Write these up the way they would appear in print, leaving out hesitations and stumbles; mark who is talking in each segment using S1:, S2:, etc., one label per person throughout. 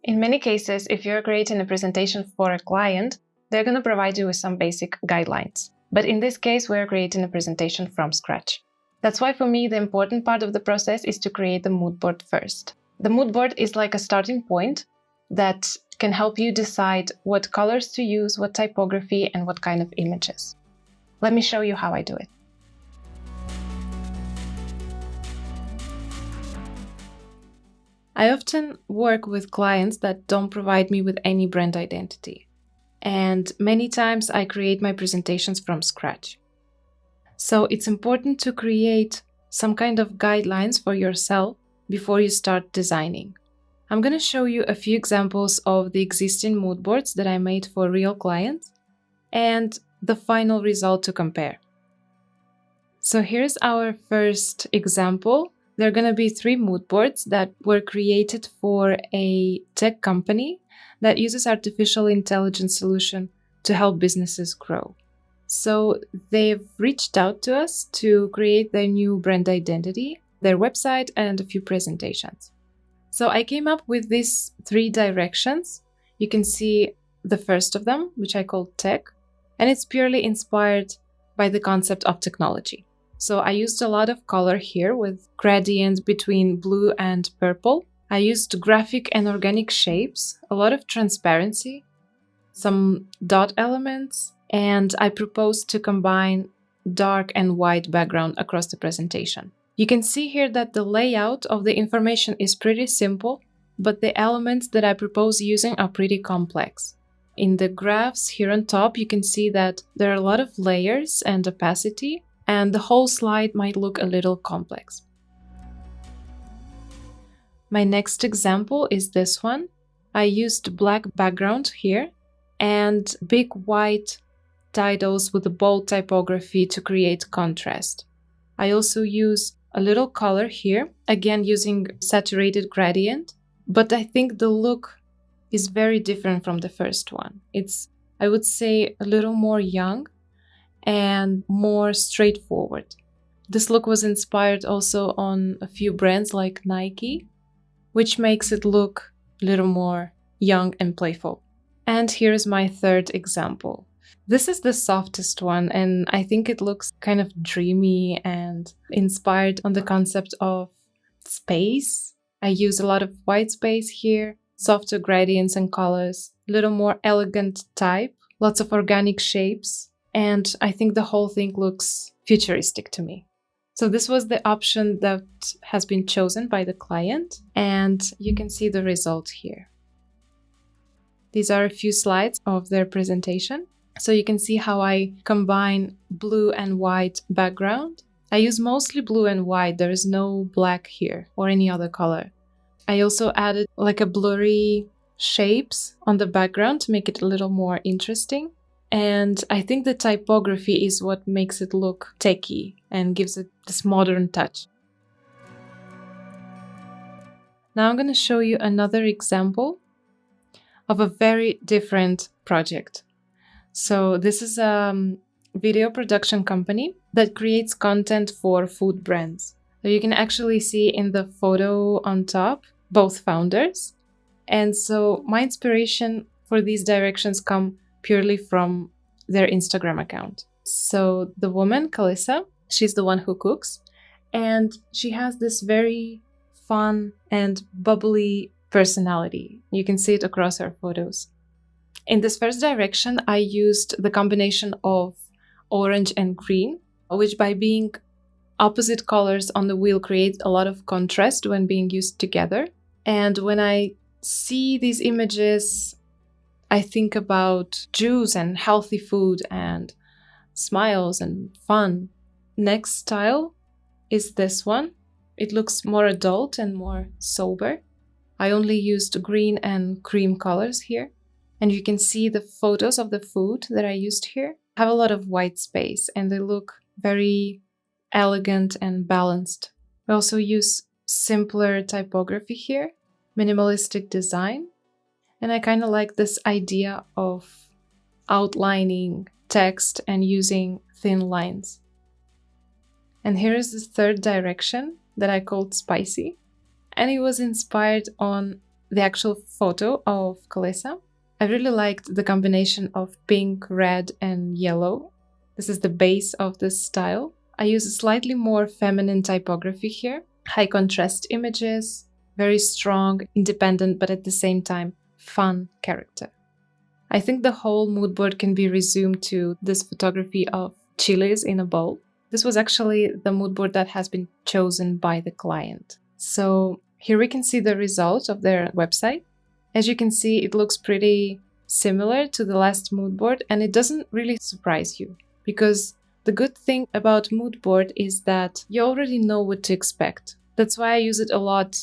S1: In many cases, if you're creating a presentation for a client, they're going to provide you with some basic guidelines. But in this case, we're creating a presentation from scratch. That's why for me, the important part of the process is to create the mood board first. The mood board is like a starting point that can help you decide what colors to use, what typography, and what kind of images. Let me show you how I do it. I often work with clients that don't provide me with any brand identity. And many times I create my presentations from scratch. So it's important to create some kind of guidelines for yourself before you start designing. I'm going to show you a few examples of the existing mood boards that I made for real clients and the final result to compare. So here's our first example. There are going to be 3 mood boards that were created for a tech company that uses artificial intelligence solution to help businesses grow. So they've reached out to us to create their new brand identity, their website, and a few presentations. So I came up with these 3 directions. You can see the first of them, which I call tech, and it's purely inspired by the concept of technology. So I used a lot of color here with gradient between blue and purple. I used graphic and organic shapes, a lot of transparency, some dot elements, and I proposed to combine dark and white background across the presentation. You can see here that the layout of the information is pretty simple, but the elements that I propose using are pretty complex. In the graphs here on top, you can see that there are a lot of layers and opacity, and the whole slide might look a little complex. My next example is this one. I used black background here and big white titles with a bold typography to create contrast. I also use a little color here, again using saturated gradient, but I think the look is very different from the first one. It's, I would say, a little more young and more straightforward. This look was inspired also on a few brands like Nike, which makes it look a little more young and playful. And here's my third example. This is the softest one, and I think it looks kind of dreamy and inspired on the concept of space. I use a lot of white space here, softer gradients and colors, a little more elegant type, lots of organic shapes, and I think the whole thing looks futuristic to me. So this was the option that has been chosen by the client, and you can see the result here. These are a few slides of their presentation. So you can see how I combine blue and white background. I use mostly blue and white. There is no black here or any other color. I also added like a blurry shapes on the background to make it a little more interesting. And I think the typography is what makes it look techy and gives it this modern touch. Now I'm going to show you another example of a very different project. So this is a video production company that creates content for food brands. So you can actually see in the photo on top, both founders. And so my inspiration for these directions come purely from their Instagram account. So the woman, Kalissa, she's the one who cooks, and she has this very fun and bubbly personality. You can see it across her photos. In this first direction, I used the combination of orange and green, which by being opposite colors on the wheel creates a lot of contrast when being used together. And when I see these images, I think about juice and healthy food and smiles and fun. Next style is this one. It looks more adult and more sober. I only used green and cream colors here. And you can see the photos of the food that I used here have a lot of white space and they look very elegant and balanced. I also use simpler typography here, minimalistic design. And I kind of like this idea of outlining text and using thin lines. And here is the third direction that I called spicy. And it was inspired on the actual photo of Kalesa. I really liked the combination of pink, red, and yellow. This is the base of this style. I use a slightly more feminine typography here. High contrast images, very strong, independent, but at the same time, fun character. I think the whole mood board can be resumed to this photography of chilies in a bowl. This was actually the mood board that has been chosen by the client. So here we can see the result of their website. As you can see, it looks pretty similar to the last mood board, and it doesn't really surprise you, because the good thing about mood board is that you already know what to expect. That's why I use it a lot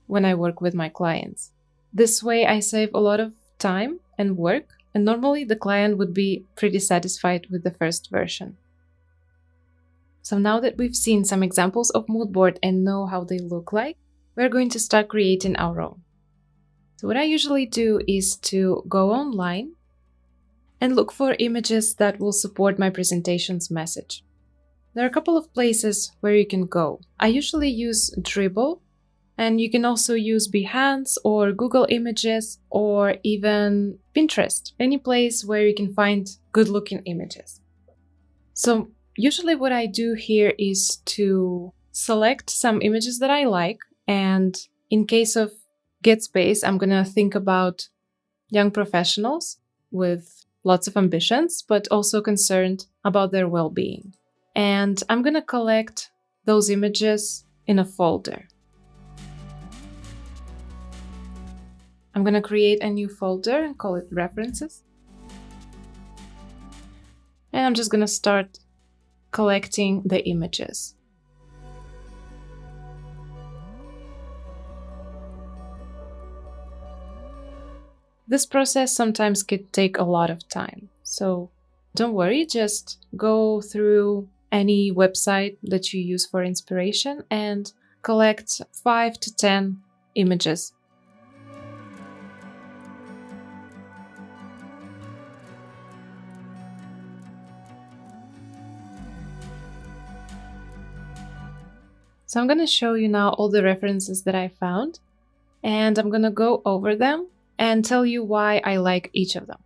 S1: when I work with my clients. This way I save a lot of time and work, and normally the client would be pretty satisfied with the first version. So now that we've seen some examples of mood board and know how they look like, we're going to start creating our own. So what I usually do is to go online and look for images that will support my presentation's message. There are a couple of places where you can go. I usually use Dribbble, and you can also use Behance or Google Images or even Pinterest, any place where you can find good-looking images. So usually what I do here is to select some images that I like, and in case of Get Space, I'm gonna think about young professionals with lots of ambitions, but also concerned about their well-being. And I'm gonna collect those images in a folder. I'm gonna create a new folder and call it References. And I'm just gonna start collecting the images. This process sometimes can take a lot of time, so don't worry, just go through any website that you use for inspiration and collect 5 to 10 images. So I'm going to show you now all the references that I found, and I'm going to go over them and tell you why I like each of them.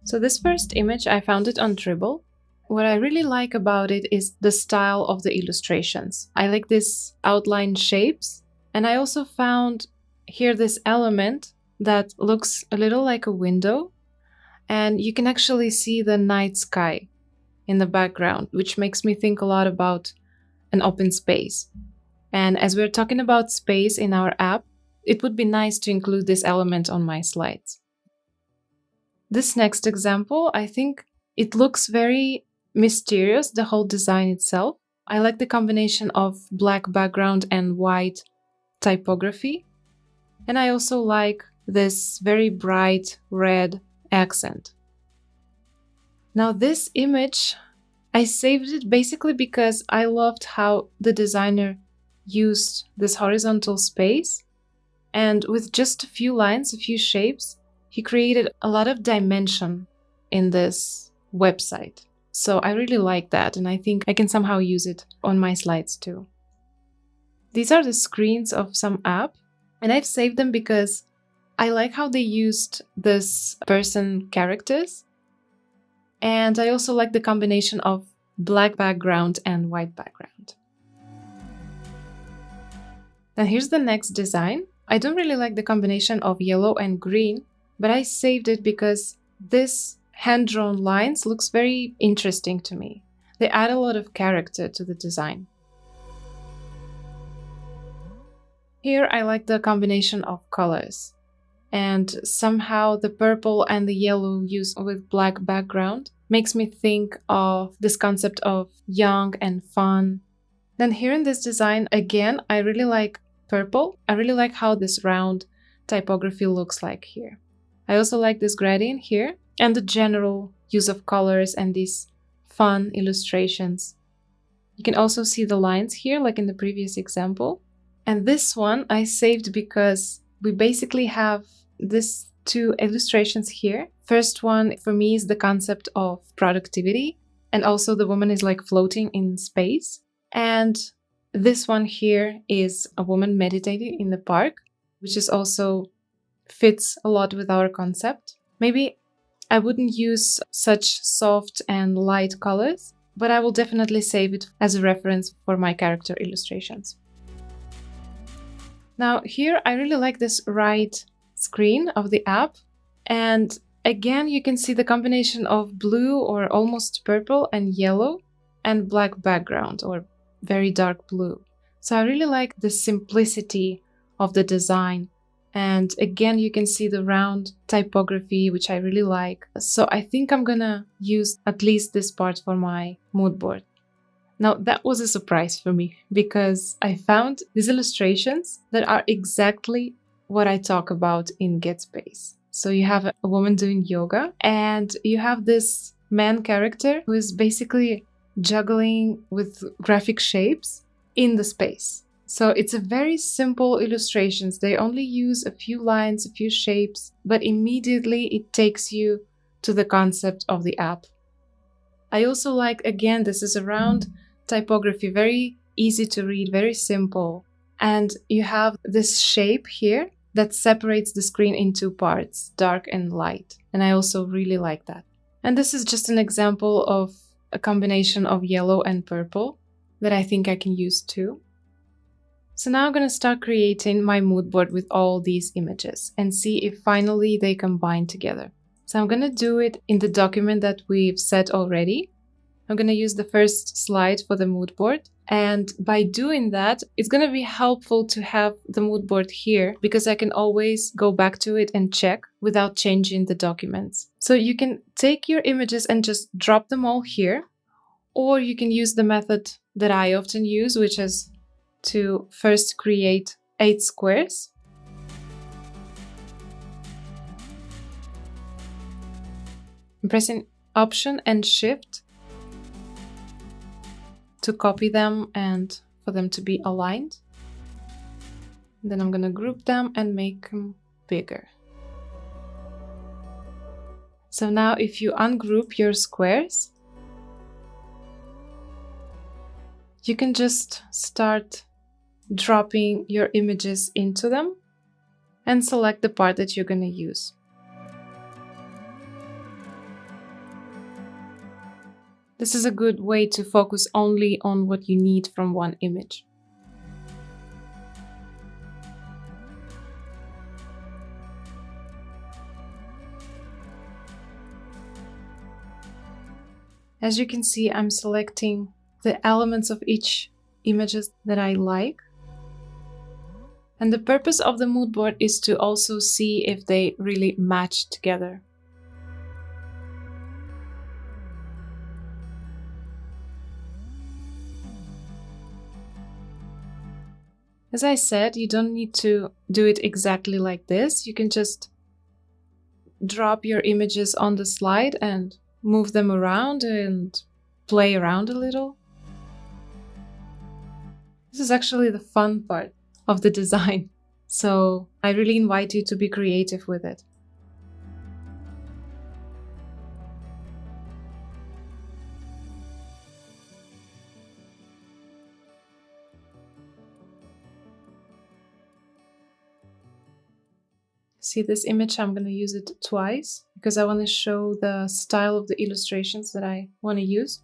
S1: So this first image, I found it on Dribbble. What I really like about it is the style of the illustrations. I like these outline shapes, and I also found here this element that looks a little like a window, and you can actually see the night sky in the background, which makes me think a lot about an open space. And as we're talking about space in our app, it would be nice to include this element on my slides. This next example, I think it looks very mysterious, the whole design itself. I like the combination of black background and white typography. And I also like this very bright red accent. Now this image, I saved it basically because I loved how the designer used this horizontal space. And with just a few lines, a few shapes, he created a lot of dimension in this website. So I really like that, and I think I can somehow use it on my slides too. These are the screens of some app, and I've saved them because I like how they used this person characters. And I also like the combination of black background and white background. Now here's the next design. I don't really like the combination of yellow and green, but I saved it because this hand-drawn lines looks very interesting to me. They add a lot of character to the design. Here I like the combination of colors, and somehow the purple and the yellow used with black background makes me think of this concept of young and fun. Then here in this design, again, I really like purple. I really like how this round typography looks like here. I also like this gradient here and the general use of colors and these fun illustrations. You can also see the lines here, like in the previous example. And this one I saved because we basically have these two illustrations here. First one for me is the concept of productivity, and also the woman is like floating in space. And this one here is a woman meditating in the park, which is also fits a lot with our concept. Maybe I wouldn't use such soft and light colors, but I will definitely save it as a reference for my character illustrations. Now here I really like this right screen of the app, and again you can see the combination of blue or almost purple and yellow and black background or very dark blue. So I really like the simplicity of the design. And again, you can see the round typography, which I really like. So I think I'm gonna use at least this part for my mood board. Now that was a surprise for me because I found these illustrations that are exactly what I talk about in Get Space. So you have a woman doing yoga and you have this man character who is basically juggling with graphic shapes in the space. So it's a very simple illustrations. They only use a few lines, a few shapes, but immediately it takes you to the concept of the app. I also like, again, this is a round typography, very easy to read, very simple. And you have this shape here that separates the screen in two parts, dark and light. And I also really like that. And this is just an example of a combination of yellow and purple that I think I can use too. So now I'm going to start creating my mood board with all these images and see if finally they combine together. So I'm going to do it in the document that we've set already. I'm going to use the first slide for the mood board. And by doing that, it's going to be helpful to have the mood board here because I can always go back to it and check without changing the documents. So you can take your images and just drop them all here, or you can use the method that I often use, which is to first create 8 squares. I'm pressing Option and Shift to copy them and for them to be aligned. Then I'm going to group them and make them bigger. So now if you ungroup your squares, you can just start dropping your images into them and select the part that you're going to use. This is a good way to focus only on what you need from one image. As you can see, I'm selecting the elements of each images that I like. And the purpose of the mood board is to also see if they really match together. As I said, you don't need to do it exactly like this. You can just drop your images on the slide and move them around and play around a little. This is actually the fun part of the design, so I really invite you to be creative with it. See this image? I'm going to use it twice because I want to show the style of the illustrations that I want to use.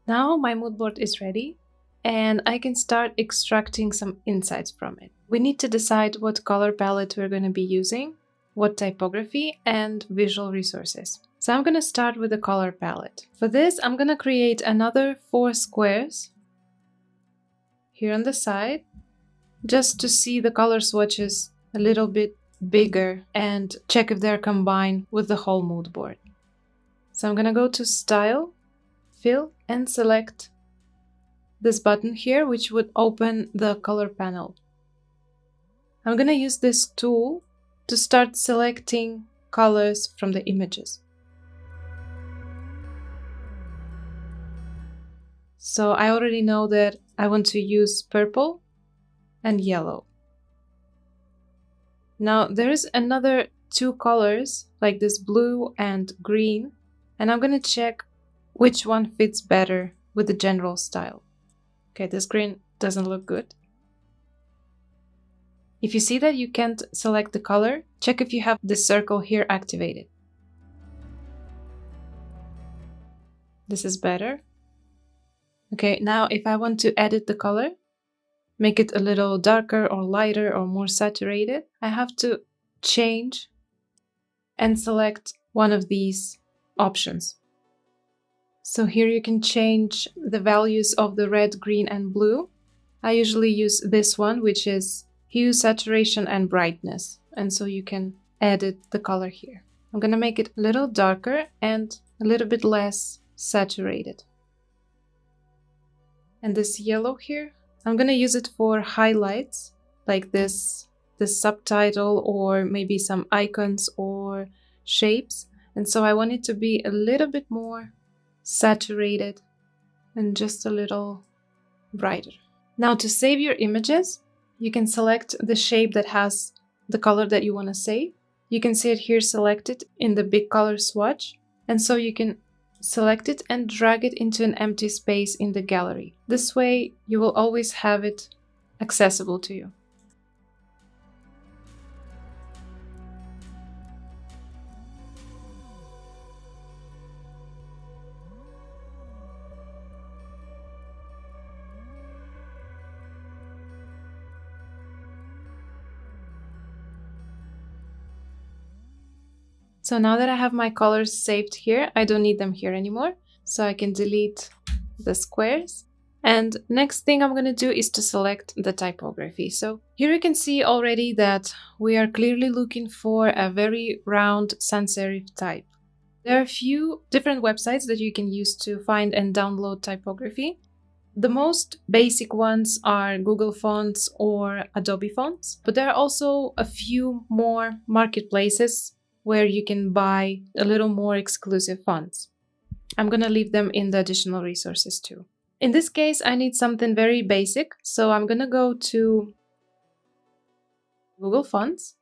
S1: Now my mood board is ready and I can start extracting some insights from it. We need to decide what color palette we're going to be using, what typography, and visual resources. So I'm going to start with the color palette. For this, I'm going to create another 4 squares here on the side, just to see the color swatches a little bit bigger and check if they're combined with the whole mood board. So I'm gonna go to Style, Fill, and select this button here, which would open the color panel. I'm gonna use this tool to start selecting colors from the images. So I already know that I want to use purple and yellow. Now there is another two colors like this blue and green, and I'm gonna check which one fits better with the general style. Okay, this green doesn't look good. If you see that you can't select the color, check if you have this circle here activated. This is better. Okay, now if I want to edit the color, make it a little darker or lighter or more saturated, I have to change and select one of these options. So here you can change the values of the red, green, and blue. I usually use this one, which is hue, saturation, and brightness. And so you can edit the color here. I'm gonna make it a little darker and a little bit less saturated. And this yellow here, I'm gonna use it for highlights, like this subtitle or maybe some icons or shapes. And so I want it to be a little bit more saturated and just a little brighter. Now to save your images, you can select the shape that has the color that you want to save. You can see it here selected in the big color swatch. And so you can select it and drag it into an empty space in the gallery. This way you will always have it accessible to you. So now that I have my colors saved here, I don't need them here anymore. So I can delete the squares. And next thing I'm going to do is to select the typography. So here you can see already that we are clearly looking for a very round sans serif type. There are a few different websites that you can use to find and download typography. The most basic ones are Google Fonts or Adobe Fonts, but there are also a few more marketplaces where you can buy a little more exclusive fonts. I'm gonna leave them in the additional resources too. In this case, I need something very basic, so I'm gonna go to Google Fonts.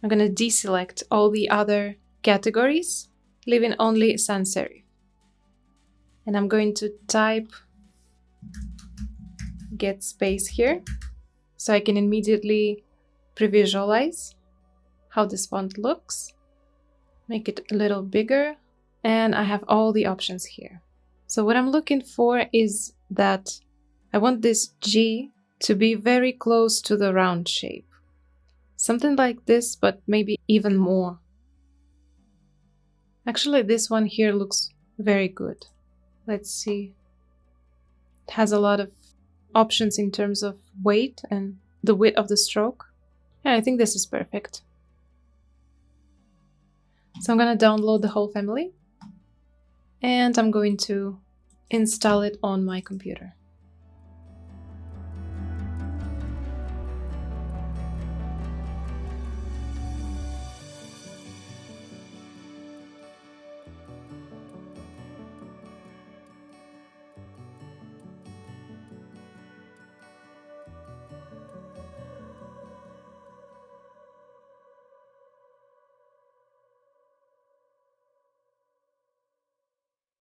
S1: I'm gonna deselect all the other categories, leaving only sans serif. And I'm going to type get space here, so I can immediately pre-visualize how this font looks. Make it a little bigger, and I have all the options here. So what I'm looking for is that I want this G to be very close to the round shape. Something like this, but maybe even more. Actually, this one here looks very good. Let's see. It has a lot of options in terms of weight and the width of the stroke. Yeah, I think this is perfect. So I'm going to download the whole family and I'm going to install it on my computer.